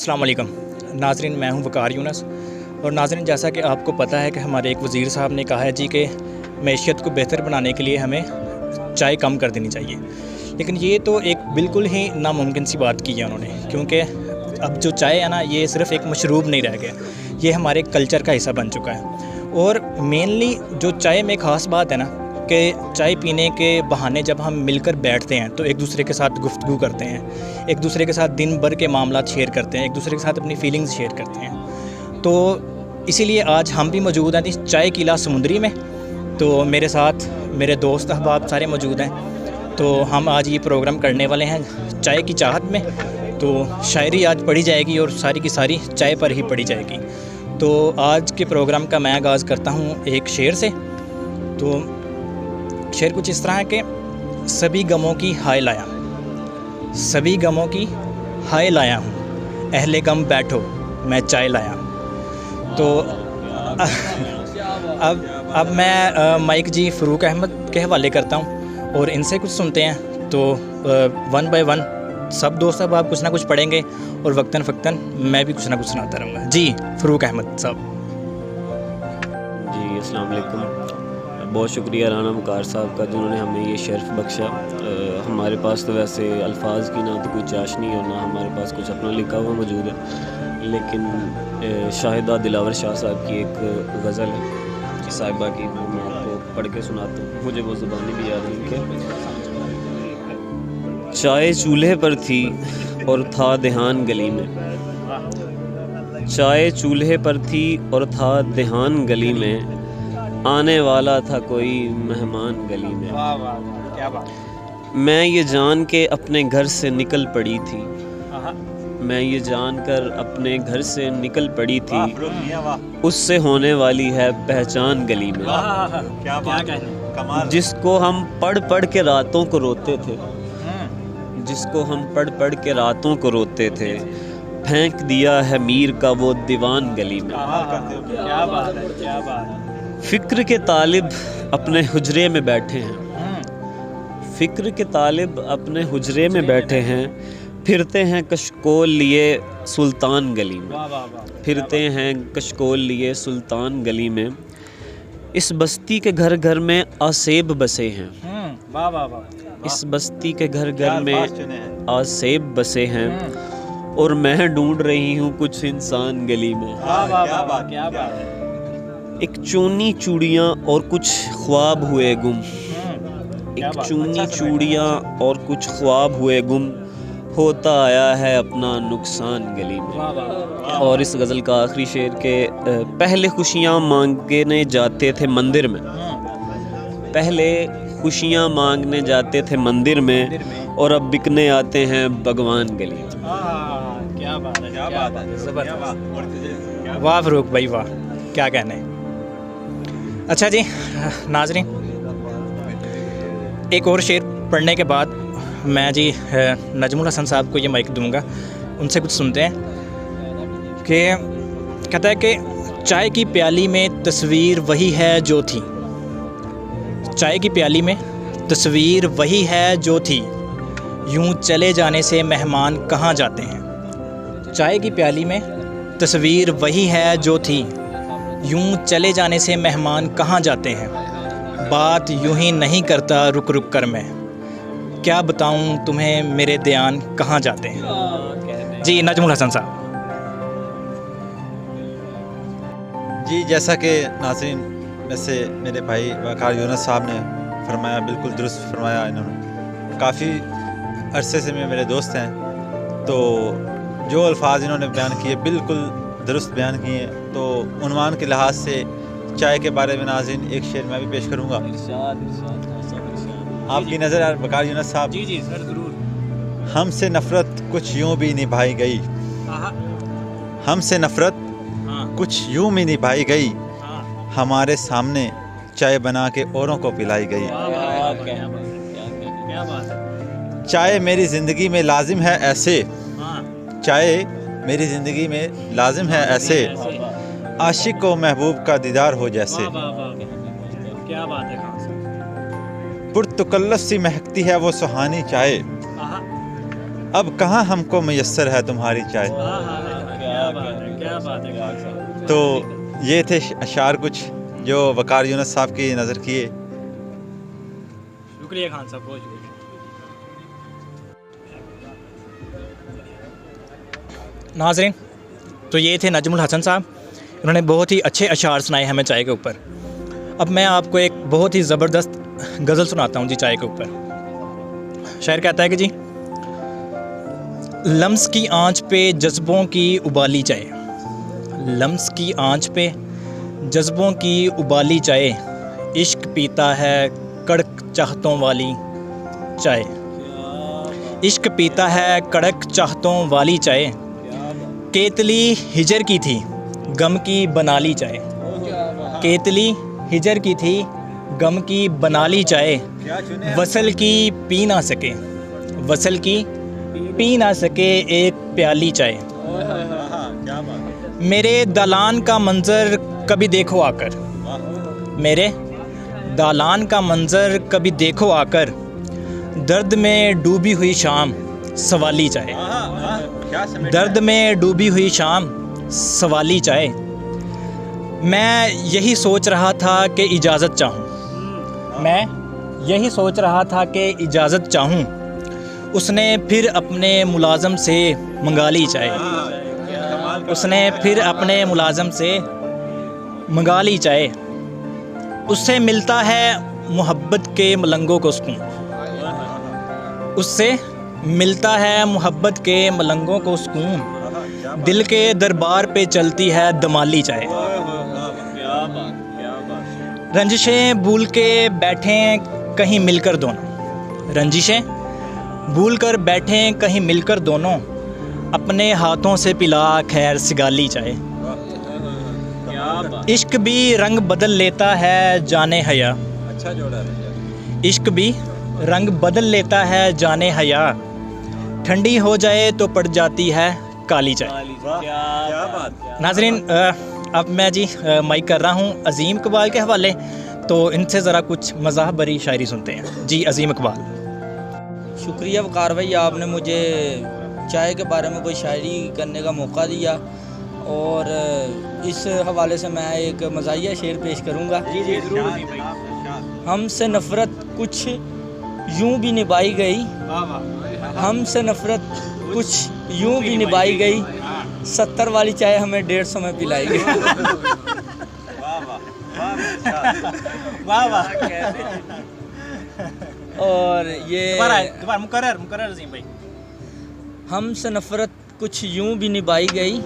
अस्सलाम वालेकुम नाज़रीन, मैं हूं वकार यूनस। और नाज़रीन, जैसा कि आपको पता है कि हमारे एक वज़ीर साहब ने कहा है जी कि मैशियत को बेहतर बनाने के लिए हमें चाय कम कर देनी चाहिए। लेकिन ये तो एक बिल्कुल ही नामुमकिन सी बात की है उन्होंने, क्योंकि अब जो चाय है ना, ये सिर्फ़ एक मशरूब नहीं रह गया, ये हमारे कल्चर का हिस्सा बन चुका है। और मेनली जो चाय में ख़ास बात है ना, कि चाय पीने के बहाने जब हम मिलकर बैठते हैं तो एक दूसरे के साथ गुफ्तगू करते हैं, एक दूसरे के साथ दिन भर के मामलात शेयर करते हैं, एक दूसरे के साथ अपनी फ़ीलिंग्स शेयर करते हैं। तो इसीलिए आज हम भी मौजूद हैं इस चाय किला समुंदरी में। तो मेरे साथ मेरे दोस्त अहबाब सारे मौजूद हैं। तो हम आज ये प्रोग्राम करने वाले हैं चाय की चाहत में। तो शायरी आज पढ़ी जाएगी और सारी की सारी चाय पर ही पढ़ी जाएगी। तो आज के प्रोग्राम का मैं आगाज़ करता हूँ एक शेर से। तो शेर कुछ इस तरह है कि सभी गमों की हाय लाया, सभी गमों की हाय लाया हूँ, अहले गम बैठो मैं चाय लाया। तो अब मैं माइक जी फ़रूक अहमद के हवाले करता हूँ और इनसे कुछ सुनते हैं। तो वन बाय वन सब दोस्त अब आप कुछ ना कुछ पढ़ेंगे और वक्तन फ़क्तन मैं भी कुछ ना कुछ सुनाता रहूँगा। जी फ़रूक अहमद साहब। जी अस्सलाम वालेकुम। बहुत शुक्रिया राना वकार साहब का जिन्होंने हमें ये शर्फ बख्शा। हमारे पास तो वैसे अल्फाज की ना तो कोई चाशनी और ना हमारे पास कुछ अपना लिखा हुआ मौजूद है, लेकिन शाहिदा दिलावर शाह साहब की एक गज़ल है साहिबा की, वो मैं आपको पढ़ के सुनाता हूँ। मुझे वो ज़ुबानी भी याद नहीं कि चाय चूल्हे पर थी और था देहान गली में, चाय चूल्हे पर थी और था देहान गली में, आने वाला था कोई मेहमान गली में। वाह वाह क्या बात। मैं ये जान के अपने घर से निकल पड़ी थी, मैं ये जानकर अपने घर से निकल पड़ी थी, उससे होने वाली है पहचान गली में। क्या बात। जिसको हम पढ़ पढ़ के रातों को रोते थे, जिसको हम पढ़ पढ़ के रातों को रोते थे, फेंक दिया है मीर का वो दीवान गली में। क्या बात है, क्या बात। फ़िक्र के तालिब अपने हुजरे में बैठे हैं, फ़िक्र के तालिब अपने हुजरे में बैठे हैं, फिरते हैं कशकोल लिए सुल्तान गली में, फिरते हैं कशकोल लिए सुल्तान गली में। इस बस्ती के घर घर में आसेब बसे हैं, वाह वाह वाह। इस बस्ती के घर घर में आसेब बसे हैं, और मैं ढूंढ रही हूँ कुछ इंसान गली में। क्या बात, क्या बात है। एक चूनी चूड़ियाँ और कुछ ख्वाब हुए गुम, एक चूनी चूड़ियाँ और कुछ ख्वाब हुए गुम, होता आया है अपना नुकसान गली में। और इस गज़ल का आखिरी शेर के पहले खुशियाँ मांगने जाते थे मंदिर में, पहले खुशियाँ मांगने जाते थे मंदिर में, और अब बिकने आते हैं भगवान गली में। क्या बात है, क्या बात है, ज़बरदस्त। वाह फ़रूक भाई वाह, क्या कहने। अच्छा जी नाज़रीन, एक और शेर पढ़ने के बाद मैं जी नजमुल हसन साहब को ये माइक दूंगा, उनसे कुछ सुनते हैं। कि कहता है कि चाय की प्याली में तस्वीर वही है जो थी, चाय की प्याली में तस्वीर वही है जो थी, यूं चले जाने से मेहमान कहाँ जाते हैं। चाय की प्याली में तस्वीर वही है जो थी, यूं चले जाने से मेहमान कहाँ जाते हैं, बात यूं ही नहीं करता रुक रुक कर मैं, क्या बताऊं तुम्हें मेरे ध्यान कहाँ जाते हैं। जी नजमुल हसन साहब। जी जैसा कि नाज़रीन में से मेरे भाई वकार यूनस साहब ने फरमाया, बिल्कुल दुरुस्त फरमाया। इन्होंने काफ़ी अरसे से मेरे दोस्त हैं, तो जो अल्फाज इन्होंने बयान किए बिल्कुल दुरुस्त बयान किए। तो उन्वान के लिहाज से चाय के बारे में नाज़रीन एक शेर मैं भी पेश करूँगा। आपकी नज़र वकार यूनस साहब। जी जी सर ज़रूर। हमसे नफ़रत कुछ यूँ भी निभाई गई, हमसे नफ़रत कुछ यूँ भी निभाई गई, हमारे सामने चाय बना के औरों को पिलाई गई। चाय मेरी ज़िंदगी में लाजिम है ऐसे, चाय मेरी ज़िंदगी में लाजिम है ऐसे, आशिक को महबूब का दीदार हो जैसे। क्या बात है। पुरतकल्लुफ़ सी महकती है वो सुहानी चाय, अब कहाँ हमको मैसर है तुम्हारी चाय। क्या बात है। तो ये थे अशार कुछ जो वकार यूनुस साहब की नज़र किए। शुक्रिया खान साहब, बहुत शुक्रिया। नाज़रीन, तो ये थे नजमुल हसन साहब, उन्होंने बहुत ही अच्छे अशार सुनाए हमें चाय के ऊपर। अब मैं आपको एक बहुत ही ज़बरदस्त गज़ल सुनाता हूँ जी चाय के ऊपर। शायर कहता है कि जी, लम्स की आंच पे जज्बों की उबाली चाय, लम्स की आंच पे जज्बों की उबाली चाय, इश्क पीता है कड़क चाहतों वाली चाय, इश्क पीता है कड़क चाहतों वाली चाय, केतली हिजर की थी गम की बना ली चाय, केतली हिजर की थी गम की बना ली चाय, वसल की पी ना सके, वसल की पी ना सके एक प्याली चाय, मेरे दालान का मंज़र कभी देखो आकर, मेरे दालान का मंज़र कभी देखो आकर, दर्द में डूबी हुई शाम सवाली चाय, दर्द में डूबी हुई शाम सवाली चाय, मैं यही सोच रहा था कि इजाज़त चाहूँ, मैं यही सोच रहा था कि इजाज़त चाहूँ, उसने फिर अपने मुलाज़म से मंगा ली चाय, उसने फिर अपने मुलाज़म से मंगा ली चाय, उससे मिलता है मोहब्बत के मलंगों को सुकून, उससे मिलता है मोहब्बत के मलंगों को सुकून, दिल के दरबार पे चलती है दमाली चाय, रंजिशें भूल के बैठे कहीं मिलकर दोनों, रंजिशें भूल कर बैठे कहीं मिलकर दोनों, अपने हाथों से पिला खैर सिगाली चाय, इश्क भी रंग बदल लेता है जाने हया, अच्छा जोड़ा है, इश्क भी रंग बदल लेता है जाने हया, ठंडी हो जाए तो पड़ जाती है काली चाय। नाज़रीन, अब मैं जी माइक कर रहा हूँ अज़ीम इकबाल के हवाले, तो इनसे ज़रा कुछ मज़ाह भरी शायरी सुनते हैं जी। अज़ीम इकबाल। शुक्रिया वकार भाई, आपने मुझे चाय के बारे में कोई शायरी करने का मौका दिया, और इस हवाले से मैं एक मज़ाहिया शेर पेश करूँगा। हमसे नफ़रत कुछ यूं भी निभाई गई, हमसे नफ़रत कुछ यूं भी निभाई गई, 70 वाली चाय हमें 150 में पिलाई गई। और ये मुकर्रर अज़ीम भाई। हमसे नफ़रत कुछ यूं भी निभाई गई,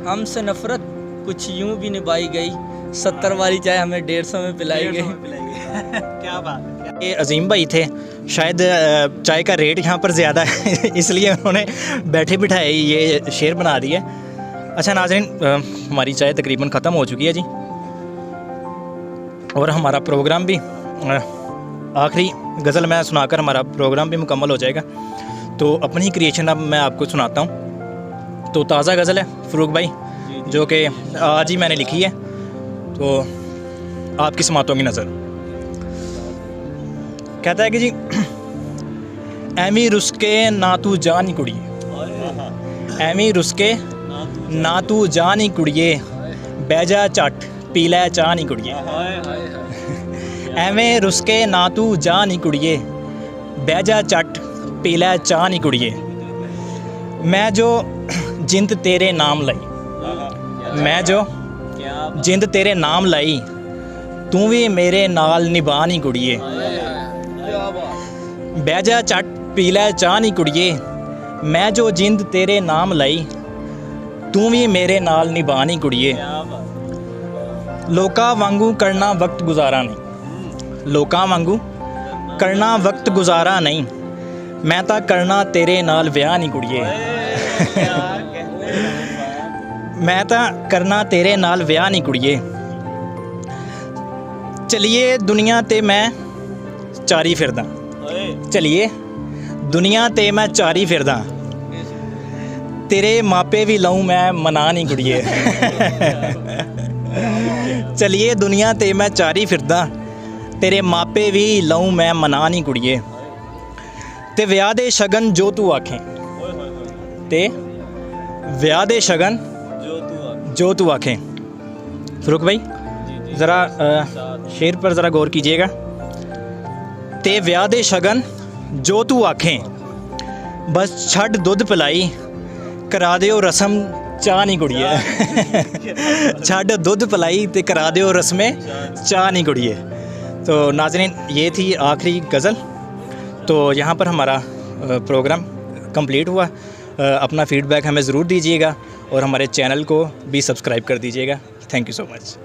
हमसे नफ़रत कुछ यूं भी निभाई गई, 70 वाली चाय हमें 150 में पिलाई गई। क्या बात। ये अज़ीम भाई थे, शायद चाय का रेट यहाँ पर ज़्यादा है इसलिए उन्होंने बैठे बिठाए ये शेर बना दिया। अच्छा नाज़रीन, हमारी चाय तकरीबन ख़त्म हो चुकी है जी, और हमारा प्रोग्राम भी आखिरी गज़ल मैं सुनाकर हमारा प्रोग्राम भी मुकम्मल हो जाएगा। तो अपनी क्रिएशन अब मैं आपको सुनाता हूँ। तो ताज़ा गज़ल है फ़रूक भाई, जो कि आज ही मैंने लिखी है, तो आपकी समातों की नज़र। कहता है कि जी, एमी रुस्के ना तू जानी कुड़िए, एमी रुस्के ना तू जानी कुड़िए, बैजा चट पीला चानी कुड़िए, एवें रुस्के ना तू जानी कुड़िए, बैजा चट पीला चानी कुड़िए, मैं जो जिंद तेरे नाम लाई, मैं जो जिंद तेरे नाम लाई, तू भी मेरे नाल निभानी कुड़िए, बैजा चट पीला चानी कुड़िए, मैं जो जिंद तेरे नाम लाई, तू भी मेरे नाल निभानी कुड़िए, लोका वांगू करना वक्त गुजारा नहीं, लोका वांगू करना वक्त गुजारा नहीं, मैं ता करना तेरे नाल व्याह नहीं कुड़िए, मैं ता करना तेरे नाल व्याह नहीं कुड़िए, चलिए दुनिया ते मैं चारी फिरदा, चलिए दुनिया ते मैं चारी फिरदा, तेरे मापे भी लाऊं मैं मना नहीं कुड़िए, चलिए दुनिया ते मैं चारी फिरदा, तेरे मापे भी लाऊं मैं मना नहीं कुड़िए, ते व्याह दे शगन जो तू आखें, ते व्याह दे शगन जो तू आँखें। फरूक भाई ज़रा शेर पर ज़रा गौर कीजिएगा। ते व्याह दे शगन जो तू आँखें, बस छड़ दुध पिलाई करा दिओ रस्म चाह नहीं कुड़िए। छड़ दुध पिलाई ते करा दिओ रस्में चाह नहीं कुड़िए। तो नाज़रीन ये थी आखिरी गज़ल। तो यहाँ पर हमारा प्रोग्राम कंप्लीट हुआ। अपना फ़ीडबैक हमें ज़रूर दीजिएगा और हमारे चैनल को भी सब्सक्राइब कर दीजिएगा। Thank you so much.